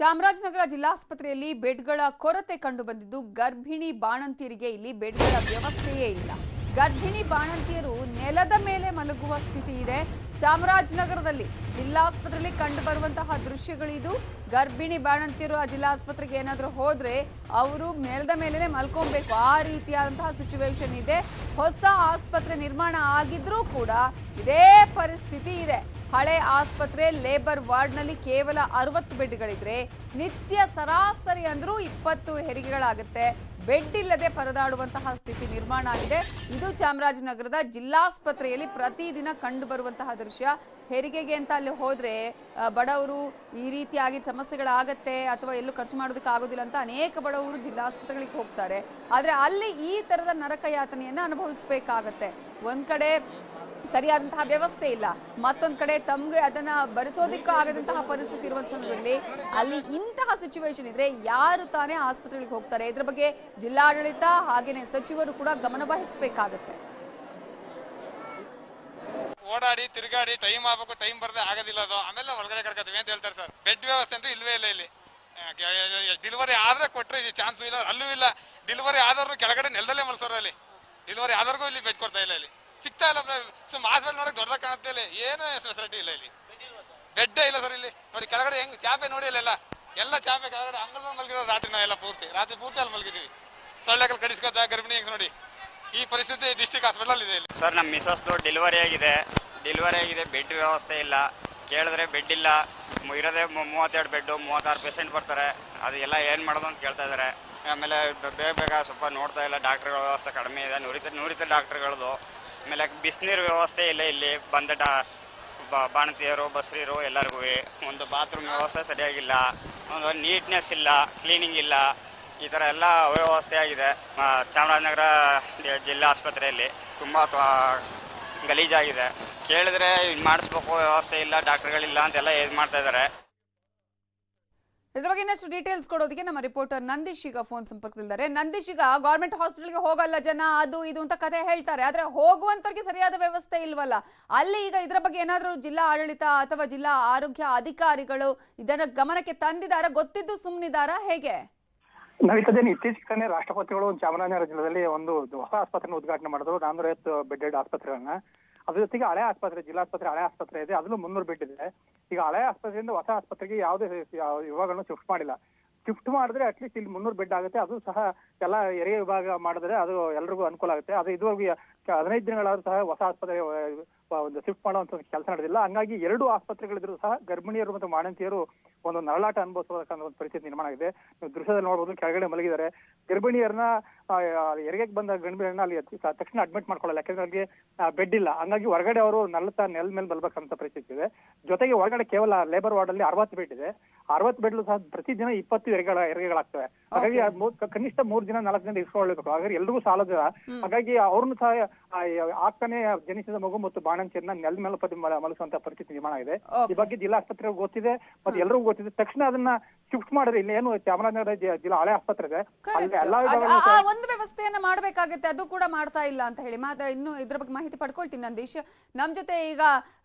ಚಾಮರಾಜನಗರ ಜಿಲ್ಲಾಸ್ಪತ್ರೆಯಲ್ಲಿ ಬೆಡ್ಗಳ ಕೊರತೆ ಕಂಡು ಬಂದಿದ್ದು ಗರ್ಭಿಣಿ ಬಾಣಂತಿಯರಿಗೆ ಇಲ್ಲಿ ಬೆಡ್ಗಳ ವ್ಯವಸ್ಥೆಯೇ ಇಲ್ಲ. ಗರ್ಭಿಣಿ ಬಾಣಂತಿಯರು ನೆಲದ ಮೇಲೆ ಮಲಗುವ ಸ್ಥಿತಿ ಇದೆ. ಚಾಮರಾಜನಗರದಲ್ಲಿ ಜಿಲ್ಲಾಸ್ಪತ್ರೆಯಲ್ಲಿ ಕಂಡು ಬರುವಂತಹ ದೃಶ್ಯಗಳಿದು. ಗರ್ಭಿಣಿ ಬಾಣಂತಿಯರು ಆ ಜಿಲ್ಲಾಸ್ಪತ್ರೆಗೆ ಏನಾದರೂ ಹೋದ್ರೆ ಅವರು ನೆಲದ ಮೇಲೆನೆ ಮಲ್ಕೊಬೇಕು, ಆ ರೀತಿಯಾದಂತಹ ಸಿಚುವೇಶನ್ ಇದೆ. ಹೊಸ ಆಸ್ಪತ್ರೆ ನಿರ್ಮಾಣ ಆಗಿದ್ರೂ ಕೂಡ ಇದೇ ಪರಿಸ್ಥಿತಿ ಇದೆ. ಹಳೆ ಆಸ್ಪತ್ರೆ ಲೇಬರ್ ವಾರ್ಡ್ನಲ್ಲಿ ಕೇವಲ 60 ಬೆಡ್ಗಳಿದ್ರೆ ನಿತ್ಯ ಸರಾಸರಿ ಅಂದ್ರೂ 20 ಹೆರಿಗೆಗಳಾಗುತ್ತೆ. ಬೆಡ್ ಇಲ್ಲದೆ ಪರದಾಡುವಂತಹ ಸ್ಥಿತಿ ನಿರ್ಮಾಣ ಆಗಿದೆ. ಇದು ಚಾಮರಾಜನಗರದ ಜಿಲ್ಲಾಸ್ಪತ್ರೆಯಲ್ಲಿ ಪ್ರತಿದಿನ ಕಂಡು ಬರುವಂತಹ ದೃಶ್ಯ. ಹೆರಿಗೆಗೆ ಅಂತ ಅಲ್ಲಿ ಹೋದ್ರೆ ಬಡವರು ಈ ರೀತಿಯಾಗಿ ಸಮಸ್ಯೆಗಳಾಗತ್ತೆ ಅಥವಾ ಎಲ್ಲೂ ಖರ್ಚು ಮಾಡೋದಕ್ಕೆ ಆಗೋದಿಲ್ಲ ಅಂತ ಅನೇಕ ಬಡವರು ಜಿಲ್ಲಾಸ್ಪತ್ರೆಗಳಿಗೆ ಹೋಗ್ತಾರೆ. ಆದ್ರೆ ಅಲ್ಲಿ ಈ ತರದ ನರಕ ಯಾತನೆಯನ್ನ ಅನುಭವಿಸಬೇಕಾಗತ್ತೆ. ಒಂದ್ ಕಡೆ ಸರಿಯಾದಂತಹ ವ್ಯವಸ್ಥೆ ಇಲ್ಲ, ಮತ್ತೊಂದ್ ಕಡೆ ತಮ್ಗೆ ಅದನ್ನ ಭರಿಸೋದಿಕ್ಕೂ ಆಗದಂತಹ ಪರಿಸ್ಥಿತಿ ಇರುವಂತ ಸಂದರ್ಭದಲ್ಲಿ ಅಲ್ಲಿ ಇಂತಹ ಸಿಚುವೇಶನ್ ಇದ್ರೆ ಯಾರು ತಾನೇ ಆಸ್ಪತ್ರೆಗಳಿಗೆ ಹೋಗ್ತಾರೆ? ಇದ್ರ ಬಗ್ಗೆ ಜಿಲ್ಲಾಡಳಿತ ಹಾಗೇನೆ ಸಚಿವರು ಕೂಡ ಗಮನ ವಹಿಸಬೇಕಾಗತ್ತೆ. ಓಡಾಡಿ ತಿರುಗಾಡಿ ಟೈಮ್ ಆಗಬೇಕು, ಟೈಮ್ ಬರದೆ ಆಗೋದಿಲ್ಲ ಅದು. ಆಮೇಲೆ ಒಳಗಡೆ ಕರ್ಕತ್ತೀವಿ ಅಂತ ಹೇಳ್ತಾರೆ ಸರ್. ಬೆಡ್ ವ್ಯವಸ್ಥೆ ಅಂತೂ ಇಲ್ವೇ ಇಲ್ಲ ಇಲ್ಲಿ. ಡೆಲಿವರಿ ಆದ್ರೆ ಕೊಟ್ರೆ ಚಾನ್ಸು ಇಲ್ಲ, ಅಲ್ಲೂ ಇಲ್ಲ. ಡೆಲಿವರಿ ಆದವ್ರು ಕೆಳಗಡೆ ನೆಲದಲ್ಲೇ ಮಲ್ಸೋರು. ಅಲ್ಲಿ ಡೆಲಿವರಿ ಆದವ್ರಿಗೂ ಇಲ್ಲಿ ಬೆಡ್ ಕೊಡ್ತಾ ಇಲ್ಲ, ಇಲ್ಲಿ ಸಿಗ್ತಾ ಇಲ್ಲ. ಹಾಸ್ಪಿಟಲ್ ನೋಡಕ್ ದೊಡ್ಡದಾಗ ಕಾಣುತ್ತೆ, ಇಲ್ಲಿ ಏನು ಫೆಸಿಲಿಟಿ ಇಲ್ಲ. ಇಲ್ಲಿ ಬೆಡ್ಡೇ ಇಲ್ಲ ಸರ್. ಇಲ್ಲಿ ನೋಡಿ ಕೆಳಗಡೆ ಹೆಂಗ್ ಚಾಪೆ ನೋಡಿ, ಎಲ್ಲ ಚಾಪೆ ಕೆಳಗಡೆ ಅಂಗಳದಲ್ಲಿ ಮಲಗಿರೋದು. ರಾತ್ರಿ ನಾವೆಲ್ಲ ರಾತ್ರಿ ಪೂರ್ತಿ ಅಲ್ಲಿ ಮಲಗಿದೀವಿ. ಸೊಳ್ಳೆಕಲ್ ಕಡಿಸ್ಕೊತ ಗರ್ಭಿಣಿ ಹೆಂಗ್ ನೋಡಿ. ಈ ಪರಿಸ್ಥಿತಿ ಡಿಸ್ಟ್ರಿಕ್ಟ್ ಹಾಸ್ಪಿಟಲ್ ಇದೆ ಇಲ್ಲಿ. ಸರ್ ನಮ್ಮ ಮಿಸಸ್ದು ಡೆಲಿವರಿ ಆಗಿದೆ, ಬೆಡ್ ವ್ಯವಸ್ಥೆ ಇಲ್ಲ. ಕೇಳಿದ್ರೆ ಬೆಡ್ ಇಲ್ಲ. ಇರೋದೇ 32 ಬೆಡ್ಡು, 36 ಪೇಷಂಟ್ ಬರ್ತಾರೆ. ಅದು ಎಲ್ಲ ಏನು ಮಾಡೋದು ಅಂತ ಕೇಳ್ತಾ ಇದ್ದಾರೆ. ಆಮೇಲೆ ಬೇಗ ಸ್ವಲ್ಪ ನೋಡ್ತಾ ಇಲ್ಲ. ಡಾಕ್ಟರ್ಗಳ ವ್ಯವಸ್ಥೆ ಕಡಿಮೆ ಇದೆ, ನುರಿತ ಡಾಕ್ಟರ್ಗಳದು. ಆಮೇಲೆ ಬಿಸಿನೀರು ವ್ಯವಸ್ಥೆ ಇಲ್ಲ. ಇಲ್ಲಿ ಬಂದ ಬಾಣಂತಿಯರು ಬಸ್ರೀರು ಎಲ್ಲರಿಗೂ ಒಂದು ಬಾತ್ರೂಮ್ ವ್ಯವಸ್ಥೆ ಸರಿಯಾಗಿಲ್ಲ, ಒಂದು ನೀಟ್ನೆಸ್ ಇಲ್ಲ, ಕ್ಲೀನಿಂಗ್ ಇಲ್ಲ. ಈ ಥರ ಎಲ್ಲ ಅವ್ಯವಸ್ಥೆ ಆಗಿದೆ. ಚಾಮರಾಜನಗರ ಜಿಲ್ಲಾ ಆಸ್ಪತ್ರೆಯಲ್ಲಿ ತುಂಬ ಗಲೀಜಾಗಿದೆ. ಕೇಳಿದ್ರೆ ಮಾಡಿಸ್ಬೇಕು, ವ್ಯವಸ್ಥೆ ಇಲ್ಲ, ಡಾಕ್ಟರ್ಗಳಿಲ್ಲ ಅಂತೆಲ್ಲ ಇದು ಮಾಡ್ತಾ ಇದ್ದಾರೆ. ಇದ್ರ ಬಗ್ಗೆ ಇನ್ನಷ್ಟು ಡೀಟೇಲ್ಸ್ ಕೊಡೋದಕ್ಕೆ ನಮ್ಮ ರಿಪೋರ್ಟರ್ ನಂದೀಶ್ ಈಗ ಫೋನ್ ಸಂಪರ್ಕದಲ್ಲಿದ್ದಾರೆ. ನಂದೀಶ್, ಈಗ ಗವರ್ಮೆಂಟ್ ಹಾಸ್ಪಿಟಲ್ಗೆ ಹೋಗಲ್ಲ ಜನ, ಅದು ಇದು ಅಂತ ಕತೆ ಹೇಳ್ತಾರೆ, ಆದ್ರೆ ಹೋಗುವಂತವ್ರಿಗೆ ಸರಿಯಾದ ವ್ಯವಸ್ಥೆ ಇಲ್ವಲ್ಲ ಅಲ್ಲಿ. ಈಗ ಇದ್ರ ಬಗ್ಗೆ ಏನಾದರೂ ಜಿಲ್ಲಾ ಆಡಳಿತ ಅಥವಾ ಜಿಲ್ಲಾ ಆರೋಗ್ಯ ಅಧಿಕಾರಿಗಳು ಇದನ್ನ ಗಮನಕ್ಕೆ ತಂದಿದಾರ? ಗೊತ್ತಿದ್ದು ಸುಮ್ಮನಿದಾರ? ಹೇಗೆ ನಡೀತದೇನು? ಇತ್ತೀಚೆಗೆ ರಾಷ್ಟ್ರಪತಿಗಳು ಚಾಮರಾಜನಗರ ಜಿಲ್ಲೆಯಲ್ಲಿ ಒಂದು ಹೊಸ ಆಸ್ಪತ್ರೆ ಉದ್ಘಾಟನೆ ಮಾಡಿದ್ರು, 450 ಬೆಡ್ ಆಸ್ಪತ್ರೆಗಳನ್ನ. ಅದ್ರ ಜೊತೆಗೆ ಹಳೆ ಆಸ್ಪತ್ರೆ, ಜಿಲ್ಲಾಸ್ಪತ್ರೆ ಹಳೆ ಆಸ್ಪತ್ರೆ ಇದೆ, ಅದರಲ್ಲೂ 300 ಬೆಡ್ ಇದೆ. ಈಗ ಹಳೆ ಆಸ್ಪತ್ರೆಯಿಂದ ಹೊಸ ಆಸ್ಪತ್ರೆಗೆ ಯಾವುದೇ ವಿಭಾಗಗಳನ್ನು ಶಿಫ್ಟ್ ಮಾಡಿಲ್ಲ. ಶಿಫ್ಟ್ ಮಾಡಿದ್ರೆ ಅಟ್ಲೀಸ್ಟ್ ಇಲ್ಲಿ 300 ಬೆಡ್ ಆಗುತ್ತೆ. ಅದು ಸಹ ಎಲ್ಲ ಹೆರಿಗೆ ವಿಭಾಗ ಮಾಡಿದ್ರೆ ಅದು ಎಲ್ರಿಗೂ ಅನುಕೂಲ ಆಗುತ್ತೆ. ಅದು ಇದುವರೆಗೂ 15 ದಿನಗಳಾದ್ರೂ ಸಹ ಹೊಸ ಆಸ್ಪತ್ರೆ ಒಂದು ಶಿಫ್ಟ್ ಮಾಡುವಂತ ಕೆಲಸ ನಡೆದಿಲ್ಲ. ಹಂಗಾಗಿ 2 ಆಸ್ಪತ್ರೆಗಳಿದ್ರು ಸಹ ಗರ್ಭಿಣಿಯರು ಮತ್ತು ಬಾಣಂತಿಯರು ಒಂದು ನರಳಾಟ ಅನುಭವಿಸಬೇಕನ್ನೋ ಒಂದು ಪರಿಸ್ಥಿತಿ ನಿರ್ಮಾಣ ಆಗಿದೆ. ನೀವು ದೃಶ್ಯದಲ್ಲಿ ನೋಡಬಹುದು, ಕೆಳಗಡೆ ಮಲಗಿದ್ದಾರೆ. ಗರ್ಭಿಣಿಯರನ್ನ ಹೆರಿಗೆಗೆ ಬಂದ ಗರ್ಭಿಣಿಯರನ್ನ ಅಲ್ಲಿ ತಕ್ಷಣ ಅಡ್ಮಿಟ್ ಮಾಡ್ಕೊಳ್ಳಲ್ಲ, ಯಾಕಂದ್ರೆ ಅವ್ರಿಗೆ ಬೆಡ್ ಇಲ್ಲ. ಹಂಗಾಗಿ ಹೊರಗಡೆ ಅವರು ನೆಲ ಮೇಲೆ ಬಲ್ಬೇಕಂತ ಪರಿಸ್ಥಿತಿ ಇದೆ. ಜೊತೆಗೆ ಹೊರಗಡೆ ಕೇವಲ ಲೇಬರ್ ವಾರ್ಡ್ ಅಲ್ಲಿ 60 ಬೆಡ್ ಇದೆ. 60 ಬೆಡ್ ಸಹ ಪ್ರತಿದಿನ 20 ಹೆರಿಗೆಗಳಾಗ್ತವೆ. ಹಾಗಾಗಿ ಕನಿಷ್ಠ 3 ದಿನ 4 ದಿನ ಇಸ್ಕೊಳ್ಬೇಕು. ಹಾಗಾಗಿ ಎಲ್ರಿಗೂ ಸಾಲದ. ಹಾಗಾಗಿ ಅವ್ರನ್ನು ಸಹ ಆಗ್ತಾನೆ ಜನಿಸಿದ ಮಗು ಮತ್ತು ಬಾಣಂತಿಯರನ್ನ ನೆಲದ ಮೇಲೆ ಮಲಸುವಂತ ಪರಿಸ್ಥಿತಿ ನಿರ್ಮಾಣ ಆಗಿದೆ. ಈ ಬಗ್ಗೆ ಜಿಲ್ಲಾಸ್ಪತ್ರೆಗೆ ಗೊತ್ತಿದೆ ಮತ್ತೆ ಎಲ್ಲರಿಗೂ ಗೊತ್ತಿದೆ. ತಕ್ಷಣ ಅದನ್ನ ಶಿಫ್ಟ್ ಮಾಡಿದ್ರೆ ಇಲ್ಲಿ ಏನು ಚಾಮರಾಜನಗರ ಜಿಲ್ಲಾ ಹಳೆ ಆಸ್ಪತ್ರೆ ಇದೆ, ಅಲ್ಲಿ ಎಲ್ಲಾ ಒಂದು ವ್ಯವಸ್ಥೆಯನ್ನ ಮಾಡ್ಬೇಕಾಗುತ್ತೆ, ಅದು ಕೂಡ ಮಾಡ್ತಾ ಇಲ್ಲ ಅಂತ ಹೇಳಿ ಇನ್ನು ಇದ್ರ ಬಗ್ಗೆ ಮಾಹಿತಿ ಪಡ್ಕೊಳ್ತೀನಿ. ನಂದೀಶ್ ನಮ್ ಜೊತೆ ಈಗ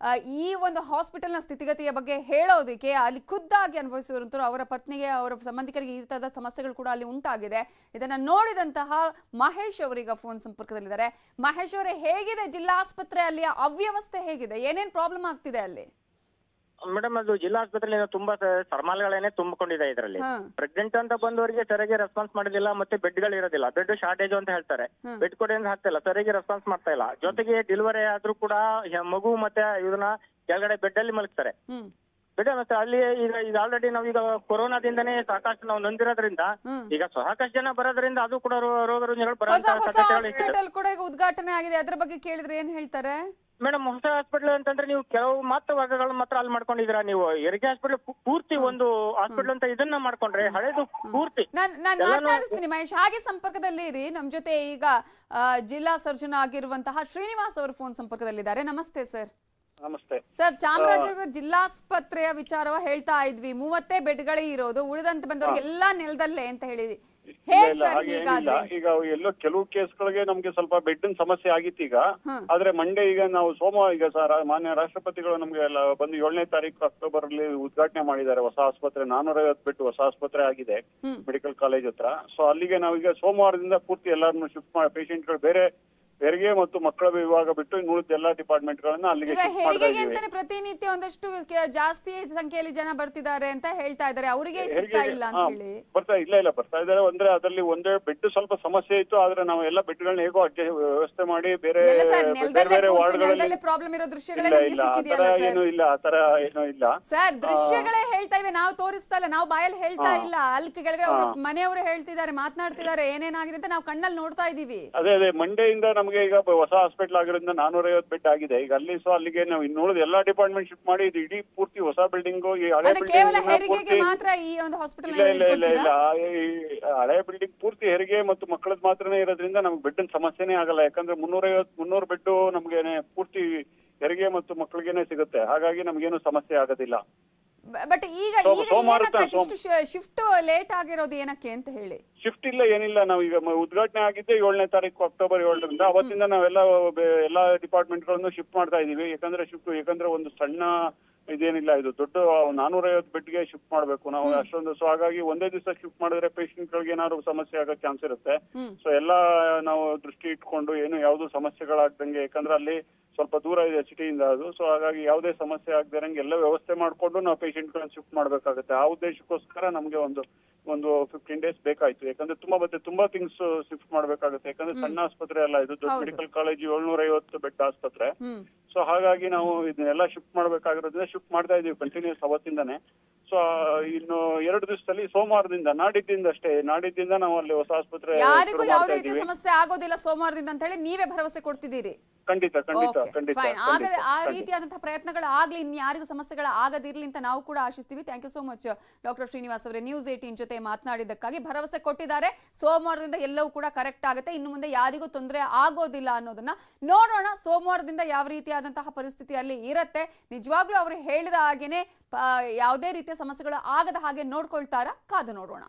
ಈ ಒಂದು ಹಾಸ್ಪಿಟಲ್ ನ ಸ್ಥಿತಿಗತಿಯ ಬಗ್ಗೆ ಹೇಳೋದಕ್ಕೆ ಅಲ್ಲಿ ಖುದ್ದಾಗಿ ಅನುಭವಿಸಿರುವಂತರು ಅವರ ಪತ್ನಿಗೆ, ಅವರ ಸಂಬಂಧಿಕರಿಗೆ ಈ ತರದ ಸಮಸ್ಯೆಗಳು ಕೂಡ ಅಲ್ಲಿ ಉಂಟಾಗಿದೆ. ಇದನ್ನ ನೋಡಿದಂತಹ ಮಹೇಶ್ ಅವರೀಗ ಫೋನ್ ಸಂಪರ್ಕದಲ್ಲಿದ್ದಾರೆ. ಮಹೇಶ್ ಅವರೇ, ಹೇಗಿದೆ ಜಿಲ್ಲಾ ಆಸ್ಪತ್ರೆ, ಅಲ್ಲಿಯ ಅವ್ಯವಸ್ಥೆ ಹೇಗಿದೆ, ಏನೇನ್ ಪ್ರಾಬ್ಲಮ್ ಆಗ್ತಿದೆ ಅಲ್ಲಿ? ಮೇಡಮ್, ಅದು ಜಿಲ್ಲಾ ಆಸ್ಪತ್ರೆಯಲ್ಲಿ ತುಂಬಾ ಸರ್ಮಾಲ್ಗಳೇನೆ ತುಂಬಿಕೊಂಡಿದೆ. ಇದರಲ್ಲಿ ಪ್ರೆಗ್ನೆಂಟ್ ಅಂತ ಬಂದವರಿಗೆ ಸರಿಯಾಗಿ ರೆಸ್ಪಾನ್ಸ್ ಮಾಡೋದಿಲ್ಲ, ಮತ್ತೆ ಬೆಡ್ಗಳು ಇರೋದಿಲ್ಲ. ಬೆಡ್ ಶಾರ್ಟೇಜ್ ಅಂತ ಹೇಳ್ತಾರೆ, ಬೆಡ್ ಕೊಡಿ ಅಂತ ಹಾಕ್ತಿಲ್ಲ, ಸರಿಯಾಗಿ ರೆಸ್ಪಾನ್ಸ್ ಮಾಡ್ತಾ ಇಲ್ಲ. ಜೊತೆಗೆ ಡೆಲಿವರಿ ಆದ್ರೂ ಕೂಡ ಮಗು ಮತ್ತೆ ಇದನ್ನ ಕೆಳಗಡೆ ಬೆಡ್ ಅಲ್ಲಿ ಮಲಗ್ತಾರೆ. ಬೆಡ್ ಮತ್ತೆ ಅಲ್ಲಿ ಈಗ ಆಲ್ರೆಡಿ ನಾವೀಗ ಕೊರೋನಾದಿಂದನೇ ಸಾಕಷ್ಟು ನಾವು ನೊಂದಿರೋದ್ರಿಂದ ಈಗ ಸಾಕಷ್ಟು ಜನ ಬರೋದ್ರಿಂದ ಅದು ಕೂಡ ರೋಗ ರುಜಿನಗಳು ಕೂಡ ಉದ್ಘಾಟನೆ ಆಗಿದೆ. ಅದ್ರ ಬಗ್ಗೆ ಕೇಳಿದ್ರೆ ಏನ್ ಹೇಳ್ತಾರೆ? ಮೇಡಮ್, ಹೊಸ ಹಾಸ್ಪಿಟಲ್ ಅಂತಂದ್ರೆ ನೀವು ಕೆಲವು ಮಾತ್ರ ವರ್ಗಗಳು ಮಾತ್ರ ಅಲ್ಲಿ ಮಾಡ್ಕೊಂಡಿದ್ದೀರಾ. ನೀವು ಹೆರಿಗೆ ಹಾಸ್ಪಿಟಲ್ ಪೂರ್ತಿ ಒಂದು ಹಾಸ್ಪಿಟಲ್ ಅಂತ ಇದನ್ನ ಮಾಡ್ಕೊಂಡ್ರೆ ಹಳೇದು ಪೂರ್ತಿ. ನಾನು ಮಾತನಾಡಿಸ್ತೀನಿ ಮಹೇಶ್, ಹಾಗೆ ಸಂಪರ್ಕದಲ್ಲಿ ಇರಿ. ನಮ್ ಜೊತೆ ಈಗ ಜಿಲ್ಲಾ ಸರ್ಜನ್ ಆಗಿರುವಂತಹ ಶ್ರೀನಿವಾಸ್ ಅವರು ಫೋನ್ ಸಂಪರ್ಕದಲ್ಲಿದ್ದಾರೆ. ನಮಸ್ತೆ ಸರ್. ನಮಸ್ತೆ ಸರ್, ಚಾಮರಾಜನಗರ ಜಿಲ್ಲಾಸ್ಪತ್ರೆಯ ವಿಚಾರವ ಹೇಳ್ತಾ ಇದ್ವಿ. 30 ಬೆಡ್ಗಳೇ ಇರೋದು, ಉಳಿದಂತೆ ಬಂದವ್ರಿಗೆಲ್ಲಾ ನೆಲದಲ್ಲೇ ಅಂತ ಹೇಳಿ ಹೇಗ್ ಇಲ್ಲ ಸರ್ ಹಾಗೆ ಏನಿಲ್ಲ. ಹೀಗಾದ್ರೆ ಈಗ ಎಲ್ಲೋ ಕೆಲವು ಕೇಸ್ಗಳಿಗೆ ನಮ್ಗೆ ಸ್ವಲ್ಪ ಬೆಡ್ ಸಮಸ್ಯೆ ಆಗಿತ್ತು ಈಗ. ಆದ್ರೆ ಮಂಡೇ ಈಗ ನಾವು ಸೋಮವಾರ ಈಗ ಮಾನ್ಯ ರಾಷ್ಟ್ರಪತಿಗಳು ನಮ್ಗೆ ಎಲ್ಲ ಬಂದು 7ನೇ ತಾರೀಕು ಅಕ್ಟೋಬರ್ ಅಲ್ಲಿ ಉದ್ಘಾಟನೆ ಮಾಡಿದ್ದಾರೆ ಹೊಸ ಆಸ್ಪತ್ರೆ. 450 ಬೆಡ್ ಹೊಸ ಆಸ್ಪತ್ರೆ ಆಗಿದೆ ಮೆಡಿಕಲ್ ಕಾಲೇಜ್ ಹತ್ರ. ಸೊ ಅಲ್ಲಿಗೆ ನಾವೀಗ ಸೋಮವಾರದಿಂದ ಪೂರ್ತಿ ಎಲ್ಲರನ್ನು ಶಿಫ್ಟ್ ಮಾಡಿ ಪೇಷಂಟ್ಗಳು ಬೇರೆ ಹೆರಿಗೆ ಮತ್ತು ಮಕ್ಕಳ ವಿಭಾಗ ಬಿಟ್ಟು ಇನ್ನು ಉಳಿದ ಎಲ್ಲಾ ಡಿಪಾರ್ಟ್ಮೆಂಟ್ ಗಳನ್ನ ಅಲ್ಲಿಗೆ ಈಗ ಶಿಫ್ಟ್ ಮಾಡ್ತಾ ಹೆರಿಗೆಗೆ ಇದೀವಿ. ಅಂತಾನೆ ಪ್ರತಿನಿತ್ಯ ಒಂದಷ್ಟು ಜಾಸ್ತಿ ಸಂಖ್ಯೆಯಲ್ಲಿ ಜನ ಬರ್ತಿದ್ದಾರೆ ಅಂತ ಹೇಳ್ತಾ ಇದ್ದಾರೆ, ಅವರಿಗೆ ಸಿಗ್ತಾ ಇಲ್ಲ ಅಂತ ಹೇಳಿ. ಬರ್ತಾ ಇದ್ದಾರೆ. ಅಂದ್ರೆ ಅದರಲ್ಲಿ ಒಂದೇ ಬೆಡ್ ಸ್ವಲ್ಪ ಸಮಸ್ಯೆ ಇತ್ತು. ಆದ್ರೆ ನಾವು ಎಲ್ಲ ಬೆಡ್ಗಳನ್ನ ಹೇಗೋ ವ್ಯವಸ್ಥೆ ಮಾಡಿ ಬೇರೆ ಬೇರೆ ವಾರ್ಡ್ಗಳಲ್ಲಿ ಪ್ರಾಬ್ಲಮ್ ಇರೋ ದೃಶ್ಯಗಳೇ ನಮಗೆ ಸಿಕ್ಕಿದೆಯಲ್ಲ ಸರ್? ಏನು ಇಲ್ಲ, ಆತರ ಏನೂ ಇಲ್ಲ ಸರ್. ದೃಶ್ಯಗಳೇ ಹೇಳ್ತಾ ಇವೆ, ನಾವು ತೋರಿಸ್ತಾ ಇಲ್ಲ, ನಾವು ಬಾಯಲ್ಲಿ ಹೇಳ್ತಾ ಇಲ್ಲ. ಅಲ್ಲಿ ಕೆಳಗಡೆ ಅವರು ಮನೆಯವರು ಹೇಳ್ತಿದ್ದಾರೆ, ಮಾತನಾಡ್ತಿದ್ದಾರೆ, ಏನೇನಾಗಿದೆ ಅಂತ ನಾವು ಕಣ್ಣಲ್ಲಿ ನೋಡ್ತಾ ಇದೀವಿ. ಅದೇ ಮಂಡೆಯಿಂದ ನಮಗೆ ಈಗ ಹೊಸ ಹಾಸ್ಪಿಟಲ್ ಆಗಿರೋದ್ರಿಂದ 450 ಬೆಡ್ ಆಗಿದೆ ಈಗ ಅಲ್ಲಿ. ಸೊ ಅಲ್ಲಿಗೆ ನಾವು ಇನ್ನು ಉಳಿದ ಎಲ್ಲಾ ಡಿಪಾರ್ಟ್ಮೆಂಟ್ ಶಿಫ್ಟ್ ಮಾಡಿ ಇದು ಇಡೀ ಪೂರ್ತಿ ಹೊಸ ಬಿಲ್ಡಿಂಗ್ ಈ ಹಳೆ ಕೇವಲ ಹೆರಿಗೆಗೆ ಮಾತ್ರ ಈ ಒಂದು ಹಾಸ್ಪಿಟಲ್ ಇಲ್ಲ ಹಳೆ ಬಿಲ್ಡಿಂಗ್ ಪೂರ್ತಿ ಹೆರಿಗೆ ಮತ್ತು ಮಕ್ಕಳದ್ ಮಾತ್ರನೇ ಇರೋದ್ರಿಂದ ನಮ್ಗೆ ಬೆಡ್ ಸಮಸ್ಯೆನೇ ಆಗಲ್ಲ. ಯಾಕಂದ್ರೆ 300 ಬೆಡ್ ನಮ್ಗೆ ಪೂರ್ತಿ ಹೆರಿಗೆ ಮತ್ತು ಮಕ್ಕಳಿಗೆನೆ ಸಿಗುತ್ತೆ. ಹಾಗಾಗಿ ನಮ್ಗೇನು ಸಮಸ್ಯೆ ಆಗೋದಿಲ್ಲ. ಬಟ್ ಈಗ ಶಿಫ್ಟ್ ಲೇಟ್ ಆಗಿರೋದು ಏನಕ್ಕೆ ಅಂತ ಹೇಳಿ? ಶಿಫ್ಟ್ ಇಲ್ಲ, ಏನಿಲ್ಲ. ನಾವು ಈಗ ಉದ್ಘಾಟನೆ ಆಗಿದ್ದೆ 7ನೇ ತಾರೀಕು ಅಕ್ಟೋಬರ್ 7ರಿಂದ. ಅವತ್ತಿಂದ ನಾವೆಲ್ಲ ಎಲ್ಲಾ ಡಿಪಾರ್ಟ್ಮೆಂಟ್ ಗಳನ್ನು ಶಿಫ್ಟ್ ಮಾಡ್ತಾ ಇದೀವಿ. ಯಾಕಂದ್ರೆ ಒಂದು ಸಣ್ಣ ಇದೇನಿಲ್ಲ, ಇದು ದೊಡ್ಡ 450 ಬೆಡ್ಗೆ ಶಿಫ್ಟ್ ಮಾಡ್ಬೇಕು ನಾವು ಅಷ್ಟೊಂದು. ಸೊ ಹಾಗಾಗಿ ಒಂದೇ ದಿವಸ ಶಿಫ್ಟ್ ಮಾಡಿದ್ರೆ ಪೇಷಂಟ್ ಗಳಿಗೆ ಏನಾದ್ರು ಸಮಸ್ಯೆ ಆಗೋ ಚಾನ್ಸ್ ಇರುತ್ತೆ. ಸೊ ಎಲ್ಲಾ ನಾವು ದೃಷ್ಟಿ ಇಟ್ಕೊಂಡು ಏನು ಯಾವ್ದು ಸಮಸ್ಯೆಗಳಾಗ್ದಂಗೆ, ಯಾಕಂದ್ರೆ ಅಲ್ಲಿ ಸ್ವಲ್ಪ ದೂರ ಇದೆ ಸಿಟಿಯಿಂದ ಅದು. ಸೊ ಹಾಗಾಗಿ ಯಾವುದೇ ಸಮಸ್ಯೆ ಆಗದಿರಂಗೆ ಎಲ್ಲ ವ್ಯವಸ್ಥೆ ಮಾಡ್ಕೊಂಡು ನಾವು ಪೇಷಂಟ್ ಗಳನ್ನ ಶಿಫ್ಟ್ ಮಾಡ್ಬೇಕಾಗುತ್ತೆ. ಆ ಉದ್ದೇಶಕ್ಕೋಸ್ಕರ ನಮ್ಗೆ ಒಂದು 15 ಡೇಸ್ ಬೇಕಾಯ್ತು. ಯಾಕಂದ್ರೆ ತುಂಬಾ ಥಿಂಗ್ಸ್ ಶಿಫ್ಟ್ ಮಾಡ್ಬೇಕಾಗುತ್ತೆ. ಯಾಕಂದ್ರೆ ಸಣ್ಣ ಆಸ್ಪತ್ರೆ ಅಲ್ಲ ಇದು, ದೊಡ್ಡ ಮೆಡಿಕಲ್ ಕಾಲೇಜ್ 750 ಬೆಡ್ ಆಸ್ಪತ್ರೆ. ಸೊ ಹಾಗಾಗಿ ನಾವು ಇದನ್ನೆಲ್ಲ ಶಿಫ್ಟ್ ಮಾಡ್ಬೇಕಾಗಿರೋದ್ರಿಂದ ಶಿಫ್ಟ್ ಮಾಡ್ತಾ ಇದೀವಿ ಕಂಟಿನ್ಯೂಸ್ ಅವತ್ತಿಂದಾನೆ. ಸೊ ಇನ್ನು 2 ದಿವಸದಲ್ಲಿ ಸೋಮವಾರದಿಂದ ನಾಡಿದ್ದಿಂದ ನಾವು ಅಲ್ಲಿ ಹೊಸ ಆಸ್ಪತ್ರೆ ಯಾರಿಗೂ ಯಾವುದೇ ರೀತಿ ಸಮಸ್ಯೆ ಆಗೋದಿಲ್ಲ ಸೋಮವಾರದಿಂದ ಅಂತ ಹೇಳಿ ನೀವೇ ಭರವಸೆ ಕೊಡ್ತಿದ್ದೀರಿ? ಖಂಡಿತ. ಆ ರೀತಿಯಾದಂತಹ ಪ್ರಯತ್ನಗಳು ಆಗ್ಲಿ, ಇನ್ಯಾರಿಗೂ ಸಮಸ್ಯೆಗಳ ಆಗದಿರ್ಲಿ ಅಂತ ನಾವು ಕೂಡ ಆಶಿಸ್ತೀವಿ. Thank you so much doctor Srinivas ಅವರೇ, ನ್ಯೂಸ್ 18 ಜೊತೆ ಮಾತನಾಡಿದ್ದಕ್ಕಾಗಿ. ಭರವಸೆ ಕೊಟ್ಟಿದ್ದಾರೆ ಸೋಮವಾರದಿಂದ ಎಲ್ಲವೂ ಕೂಡ ಕರೆಕ್ಟ್ ಆಗುತ್ತೆ, ಇನ್ನು ಮುಂದೆ ಯಾರಿಗೂ ತೊಂದರೆ ಆಗೋದಿಲ್ಲ ಅನ್ನೋದನ್ನ ನೋಡೋಣ. ಸೋಮವಾರದಿಂದ ಯಾವ ರೀತಿಯಾದಂತಹ ಪರಿಸ್ಥಿತಿ ಅಲ್ಲಿ ಇರುತ್ತೆ, ನಿಜವಾಗ್ಲೂ ಅವರು ಹೇಳಿದ ಹಾಗೇನೆ ಯಾವುದೇ ರೀತಿಯ ಸಮಸ್ಯೆಗಳು ಆಗದ ಹಾಗೆ ನೋಡ್ಕೊಳ್ತಾರಾ, ಕಾದು ನೋಡೋಣ.